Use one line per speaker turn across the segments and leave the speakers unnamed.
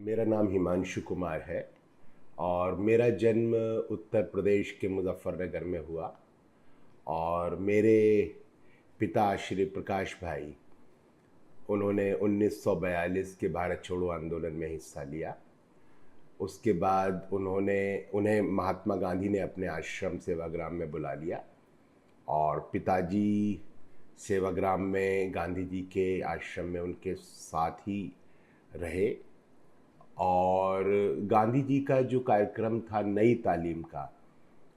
मेरा नाम हिमांशु कुमार है और मेरा जन्म उत्तर प्रदेश के मुजफ्फरनगर में हुआ। और मेरे पिता श्री प्रकाश भाई, उन्होंने 1942 के भारत छोड़ो आंदोलन में हिस्सा लिया। उसके बाद उन्हें महात्मा गांधी ने अपने आश्रम सेवाग्राम में बुला लिया और पिताजी सेवाग्राम में गांधी जी के आश्रम में उनके साथ ही रहे। और गांधी जी का जो कार्यक्रम था नई तालीम का,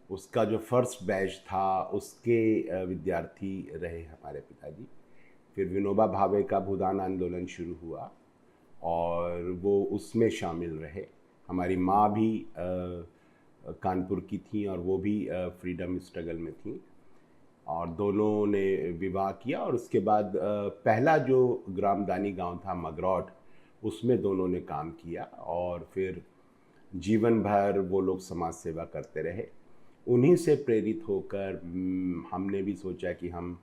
उसका जो फर्स्ट बैच था उसके विद्यार्थी रहे हमारे पिताजी। फिर विनोबा भावे का भूदान आंदोलन शुरू हुआ और वो उसमें शामिल रहे। हमारी माँ भी कानपुर की थी और वो भी फ्रीडम स्ट्रगल में थी और दोनों ने विवाह किया। और उसके बाद पहला जो ग्रामदानी गांव था मगरौट, उसमें दोनों ने काम किया और फिर जीवन भर वो लोग समाज सेवा करते रहे। उन्हीं से प्रेरित होकर हमने भी सोचा कि हम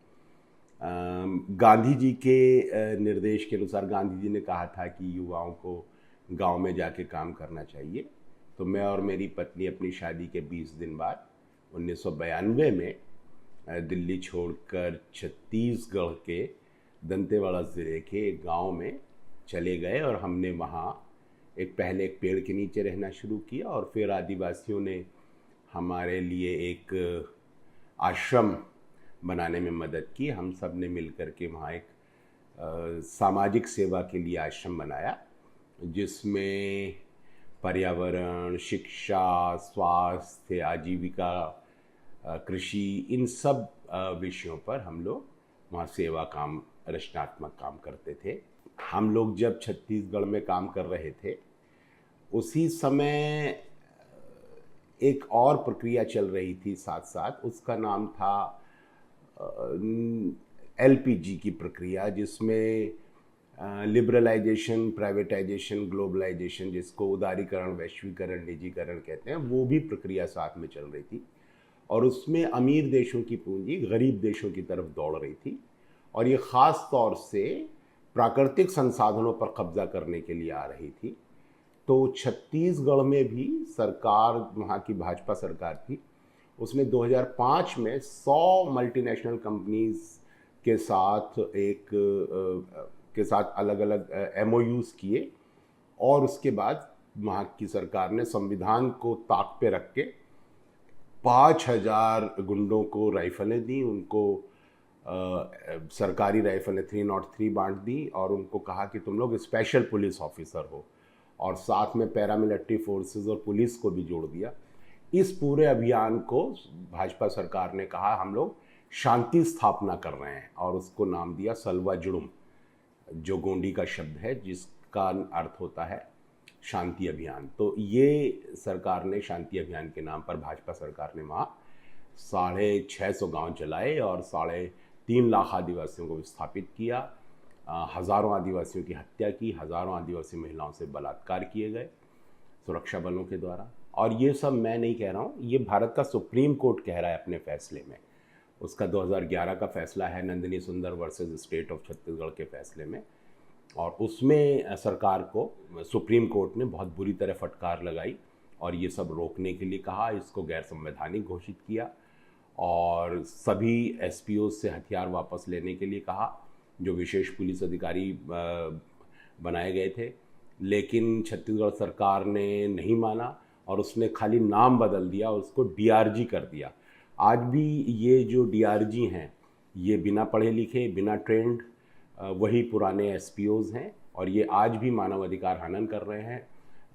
गांधी जी के निर्देश के अनुसार, गांधी जी ने कहा था कि युवाओं को गांव में जाके काम करना चाहिए, तो मैं और मेरी पत्नी अपनी शादी के 20 दिन बाद 1992 में दिल्ली छोड़कर छत्तीसगढ़ के दंतेवाड़ा ज़िले के एक गांव में चले गए और हमने वहाँ पहले एक पेड़ के नीचे रहना शुरू किया और फिर आदिवासियों ने हमारे लिए एक आश्रम बनाने में मदद की। हम सब ने मिलकर के वहाँ एक सामाजिक सेवा के लिए आश्रम बनाया, जिसमें पर्यावरण, शिक्षा, स्वास्थ्य, आजीविका, कृषि, इन सब विषयों पर हम लोग वहाँ सेवा काम, रचनात्मक काम करते थे। हम लोग जब छत्तीसगढ़ में काम कर रहे थे, उसी समय एक और प्रक्रिया चल रही थी साथ साथ, उसका नाम था एलपीजी की प्रक्रिया, जिसमें लिबरलाइजेशन, प्राइवेटाइजेशन, ग्लोबलाइजेशन, जिसको उदारीकरण, वैश्वीकरण, निजीकरण कहते हैं, वो भी प्रक्रिया साथ में चल रही थी। और उसमें अमीर देशों की पूंजी गरीब देशों की तरफ दौड़ रही थी और ये ख़ास तौर से प्राकृतिक संसाधनों पर कब्जा करने के लिए आ रही थी। तो छत्तीसगढ़ में भी सरकार, वहाँ की भाजपा सरकार थी, उसने 2005 में 100 मल्टीनेशनल कंपनीज के साथ अलग अलग एमओयूज़ किए और उसके बाद वहाँ की सरकार ने संविधान को ताक पे रख के 5000 गुंडों को राइफलें दी, उनको सरकारी राइफलें 303 बांट दी और उनको कहा कि तुम लोग स्पेशल पुलिस ऑफिसर हो, और साथ में पैरामिलिट्री फोर्सेस और पुलिस को भी जोड़ दिया। इस पूरे अभियान को भाजपा सरकार ने कहा हम लोग शांति स्थापना कर रहे हैं और उसको नाम दिया सलवा जुड़ुम, जो गोंडी का शब्द है जिसका अर्थ होता है शांति अभियान। तो ये सरकार ने शांति अभियान के नाम पर, भाजपा सरकार ने वहाँ 650 गांव चलाए और 3.5 लाख आदिवासियों को विस्थापित किया। हज़ारों आदिवासियों की हत्या की, हज़ारों आदिवासी महिलाओं से बलात्कार किए गए सुरक्षा बलों के द्वारा। और ये सब मैं नहीं कह रहा हूँ, ये भारत का सुप्रीम कोर्ट कह रहा है अपने फैसले में। उसका 2011 का फैसला है नंदिनी सुंदर वर्सेस स्टेट ऑफ छत्तीसगढ़ के फैसले में, और उसमें सरकार को सुप्रीम कोर्ट ने बहुत बुरी तरह फटकार लगाई और ये सब रोकने के लिए कहा, इसको गैर संवैधानिक घोषित किया और सभी एसपीओ से हथियार वापस लेने के लिए कहा, जो विशेष पुलिस अधिकारी बनाए गए थे। लेकिन छत्तीसगढ़ सरकार ने नहीं माना और उसने खाली नाम बदल दिया, उसको डीआरजी कर दिया। आज भी ये जो डीआरजी हैं, ये बिना पढ़े लिखे, बिना ट्रेंड, वही पुराने एसपीओज हैं और ये आज भी मानवाधिकार हनन कर रहे हैं,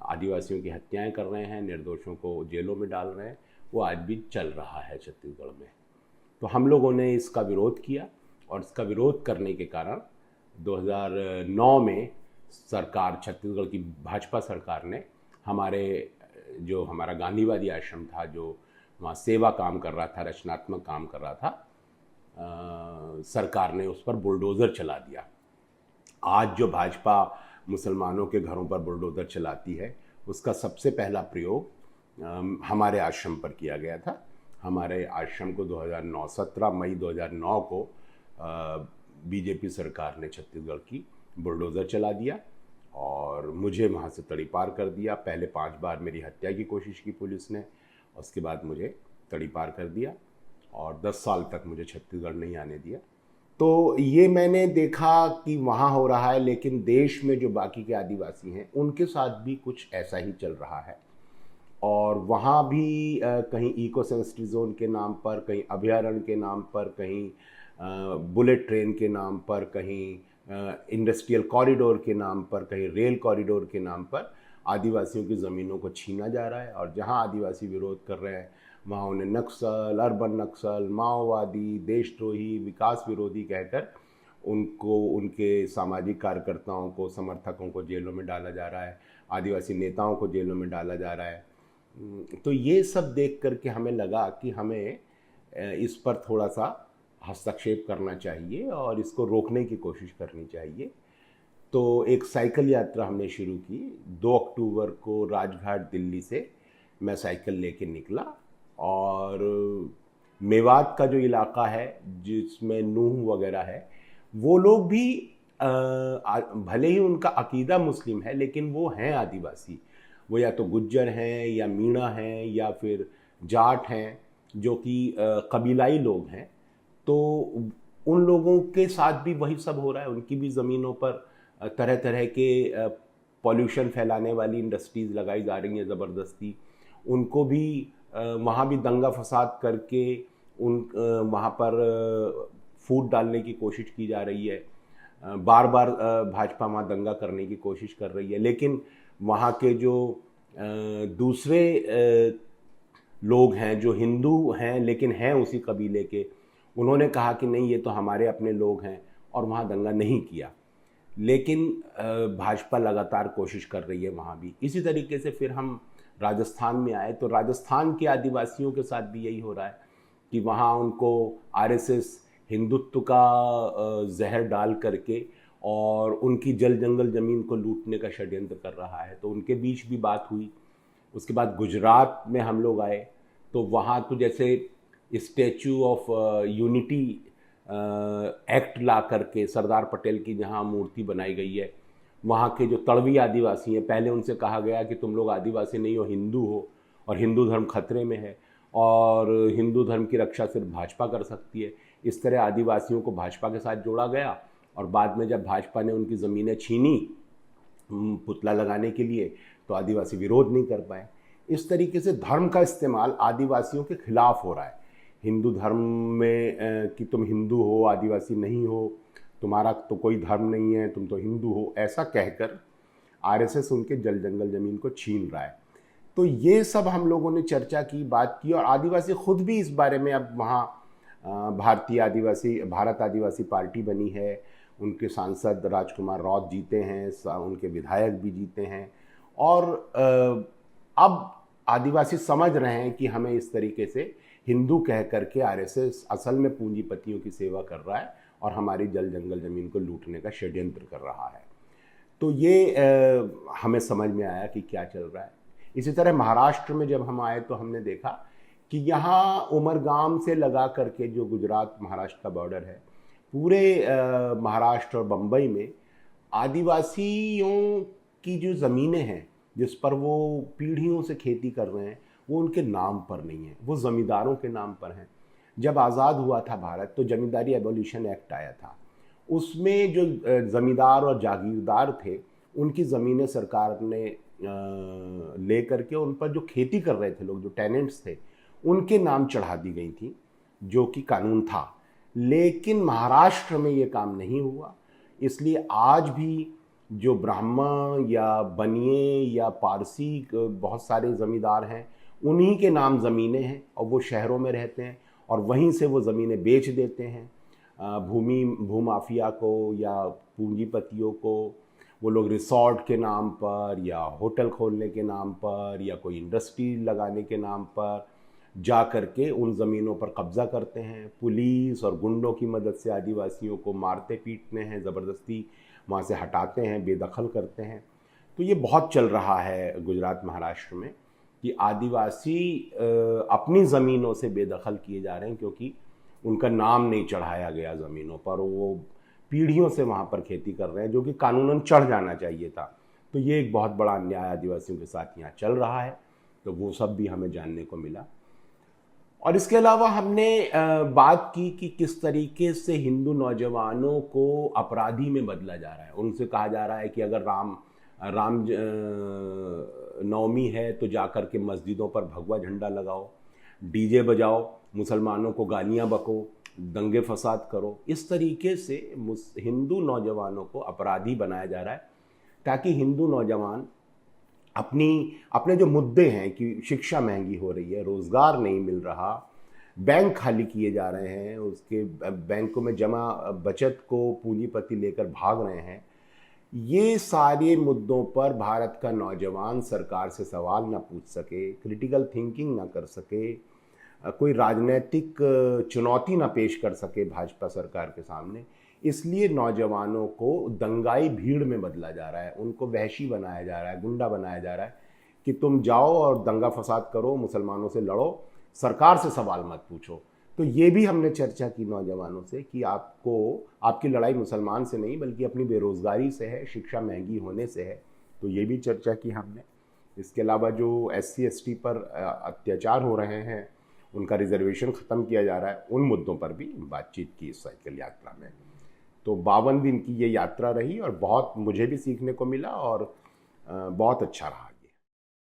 आदिवासियों की हत्याएं कर रहे हैं, निर्दोषों को जेलों में डाल रहे हैं। वो आज भी चल रहा है छत्तीसगढ़ में। तो हम लोगों ने इसका विरोध किया और इसका विरोध करने के कारण 2009 में सरकार, छत्तीसगढ़ की भाजपा सरकार ने हमारा गांधीवादी आश्रम था, जो वहाँ सेवा काम कर रहा था, रचनात्मक काम कर रहा था, सरकार ने उस पर बुलडोज़र चला दिया। आज जो भाजपा मुसलमानों के घरों पर बुलडोज़र चलाती है, उसका सबसे पहला प्रयोग हमारे आश्रम पर किया गया था। हमारे आश्रम को 17 मई 2009 को बीजेपी सरकार ने छत्तीसगढ़ की बुलडोज़र चला दिया और मुझे वहाँ से तड़ीपार कर दिया। पहले 5 बार मेरी हत्या की कोशिश की पुलिस ने, उसके बाद मुझे तड़ीपार कर दिया और 10 साल तक मुझे छत्तीसगढ़ नहीं आने दिया। तो ये मैंने देखा कि वहाँ हो रहा है, लेकिन देश में जो बाकी के आदिवासी हैं उनके साथ भी कुछ ऐसा ही चल रहा है। और वहाँ भी कहीं इको सेंसिटिव जोन के नाम पर, कहीं अभयारण्य के नाम पर, कहीं बुलेट ट्रेन के नाम पर, कहीं इंडस्ट्रियल कॉरिडोर के नाम पर, कहीं रेल कॉरिडोर के नाम पर आदिवासियों की ज़मीनों को छीना जा रहा है। और जहाँ आदिवासी विरोध कर रहे हैं वहाँ उन्हें नक्सल, अर्बन नक्सल, माओवादी, देशद्रोही, विकास विरोधी कहकर उनको, उनके सामाजिक कार्यकर्ताओं को, समर्थकों को जेलों में डाला जा रहा है, आदिवासी नेताओं को जेलों में डाला जा रहा है। तो ये सब देख करके हमें लगा कि हमें इस पर थोड़ा सा हस्तक्षेप करना चाहिए और इसको रोकने की कोशिश करनी चाहिए। तो एक साइकिल यात्रा हमने शुरू की। 2 अक्टूबर को राजघाट दिल्ली से मैं साइकिल लेके निकला और मेवात का जो इलाका है जिसमें नूह वगैरह है, वो लोग भी भले ही उनका अकीदा मुस्लिम है लेकिन वो हैं आदिवासी। वो या तो गुज्जर हैं या मीणा हैं या फिर जाट हैं, जो कि कबीलाई लोग हैं। तो उन लोगों के साथ भी वही सब हो रहा है। उनकी भी ज़मीनों पर तरह तरह के पॉल्यूशन फैलाने वाली इंडस्ट्रीज़ लगाई जा रही हैं ज़बरदस्ती। उनको भी वहाँ भी दंगा फसाद करके उन वहाँ पर फूट डालने की कोशिश की जा रही है। बार बार भाजपा वहाँ दंगा करने की कोशिश कर रही है, लेकिन वहाँ के जो दूसरे लोग हैं जो हिंदू हैं लेकिन हैं उसी कबीले के, उन्होंने कहा कि नहीं ये तो हमारे अपने लोग हैं और वहाँ दंगा नहीं किया। लेकिन भाजपा लगातार कोशिश कर रही है वहाँ भी। इसी तरीके से फिर हम राजस्थान में आए तो राजस्थान के आदिवासियों के साथ भी यही हो रहा है कि वहाँ उनको आरएसएस हिंदुत्व का जहर डाल करके और उनकी जल जंगल ज़मीन को लूटने का षड्यंत्र कर रहा है। तो उनके बीच भी बात हुई। उसके बाद गुजरात में हम लोग आए तो वहाँ तो जैसे स्टैचू ऑफ यूनिटी एक्ट ला करके सरदार पटेल की जहाँ मूर्ति बनाई गई है, वहाँ के जो तड़वी आदिवासी हैं, पहले उनसे कहा गया कि तुम लोग आदिवासी नहीं हो, हिंदू हो और हिंदू धर्म खतरे में है और हिंदू धर्म की रक्षा सिर्फ भाजपा कर सकती है। इस तरह आदिवासियों को भाजपा के साथ जोड़ा गया और बाद में जब भाजपा ने उनकी ज़मीनें छीनी पुतला लगाने के लिए तो आदिवासी विरोध नहीं कर पाए। इस तरीके से धर्म का इस्तेमाल आदिवासियों के खिलाफ हो रहा है। हिंदू धर्म में कि तुम हिंदू हो, आदिवासी नहीं हो, तुम्हारा तो कोई धर्म नहीं है, तुम तो हिंदू हो, ऐसा कहकर आरएसएस उनके जल जंगल ज़मीन को छीन रहा है। तो ये सब हम लोगों ने चर्चा की, बात की और आदिवासी खुद भी इस बारे में, अब वहाँ भारत आदिवासी पार्टी बनी है, उनके सांसद राजकुमार रौत जीते हैं, उनके विधायक भी जीते हैं और अब आदिवासी समझ रहे हैं कि हमें इस तरीके से हिंदू कह करके आरएसएस असल में पूंजीपतियों की सेवा कर रहा है और हमारी जल जंगल ज़मीन को लूटने का षड्यंत्र कर रहा है। तो ये हमें समझ में आया कि क्या चल रहा है। इसी तरह महाराष्ट्र में जब हम आए तो हमने देखा कि यहाँ उमरगाम से लगा करके जो गुजरात महाराष्ट्र का बॉर्डर है, पूरे महाराष्ट्र और बम्बई में आदिवासियों की जो ज़मीनें हैं जिस पर वो पीढ़ियों से खेती कर रहे हैं, वो उनके नाम पर नहीं है, वो ज़मींदारों के नाम पर हैं। जब आज़ाद हुआ था भारत तो जमींदारी एबोलिशन एक्ट आया था। उसमें जो ज़मींदार और जागीरदार थे उनकी ज़मीनें सरकार ने ले करके उन पर जो खेती कर रहे थे लोग, जो टेनेंट्स थे, उनके नाम चढ़ा दी गई थी, जो कि कानून था। लेकिन महाराष्ट्र में ये काम नहीं हुआ। इसलिए आज भी जो ब्राह्मण या बनिए या पारसी बहुत सारे ज़मींदार हैं, उन्हीं के नाम ज़मीनें हैं और वो शहरों में रहते हैं और वहीं से वो ज़मीनें बेच देते हैं भूमाफिया को या पूंजीपतियों को। वो लोग रिसॉर्ट के नाम पर या होटल खोलने के नाम पर या कोई इंडस्ट्री लगाने के नाम पर जा करके उन ज़मीनों पर कब्ज़ा करते हैं। पुलिस और गुंडों की मदद से आदिवासियों को मारते पीटते हैं, ज़बरदस्ती वहाँ से हटाते हैं, बेदखल करते हैं। तो ये बहुत चल रहा है गुजरात महाराष्ट्र में कि आदिवासी अपनी ज़मीनों से बेदखल किए जा रहे हैं क्योंकि उनका नाम नहीं चढ़ाया गया ज़मीनों पर। वो पीढ़ियों से वहाँ पर खेती कर रहे हैं, जो कि कानूनन चढ़ जाना चाहिए था। तो ये एक बहुत बड़ा अन्याय आदिवासियों के साथ यहाँ चल रहा है, तो वो सब भी हमें जानने को मिला। और इसके अलावा हमने बात की कि किस तरीके से हिंदू नौजवानों को अपराधी में बदला जा रहा है। उनसे कहा जा रहा है कि अगर राम नवमी है तो जाकर के मस्जिदों पर भगवा झंडा लगाओ, डीजे बजाओ, मुसलमानों को गालियां बको, दंगे फसाद करो। इस तरीके से हिंदू नौजवानों को अपराधी बनाया जा रहा है ताकि हिंदू नौजवान अपने जो मुद्दे हैं कि शिक्षा महंगी हो रही है, रोज़गार नहीं मिल रहा, बैंक खाली किए जा रहे हैं, उसके बैंकों में जमा बचत को पूंजीपति लेकर भाग रहे हैं, ये सारे मुद्दों पर भारत का नौजवान सरकार से सवाल ना पूछ सके, क्रिटिकल थिंकिंग ना कर सके, कोई राजनीतिक चुनौती ना पेश कर सके भाजपा सरकार के सामने, इसलिए नौजवानों को दंगाई भीड़ में बदला जा रहा है, उनको वहशी बनाया जा रहा है, गुंडा बनाया जा रहा है कि तुम जाओ और दंगा फसाद करो, मुसलमानों से लड़ो, सरकार से सवाल मत पूछो। तो ये भी हमने चर्चा की नौजवानों से कि आपकी लड़ाई मुसलमान से नहीं बल्कि अपनी बेरोज़गारी से है, शिक्षा महंगी होने से है। तो ये भी चर्चा की हमने। इसके अलावा जो SC ST पर अत्याचार हो रहे हैं, उनका रिजर्वेशन ख़त्म किया जा रहा है, उन मुद्दों पर भी बातचीत की इस साइकिल यात्रा में। तो 52 दिन की ये यात्रा रही और बहुत मुझे भी सीखने को मिला और बहुत अच्छा रहा।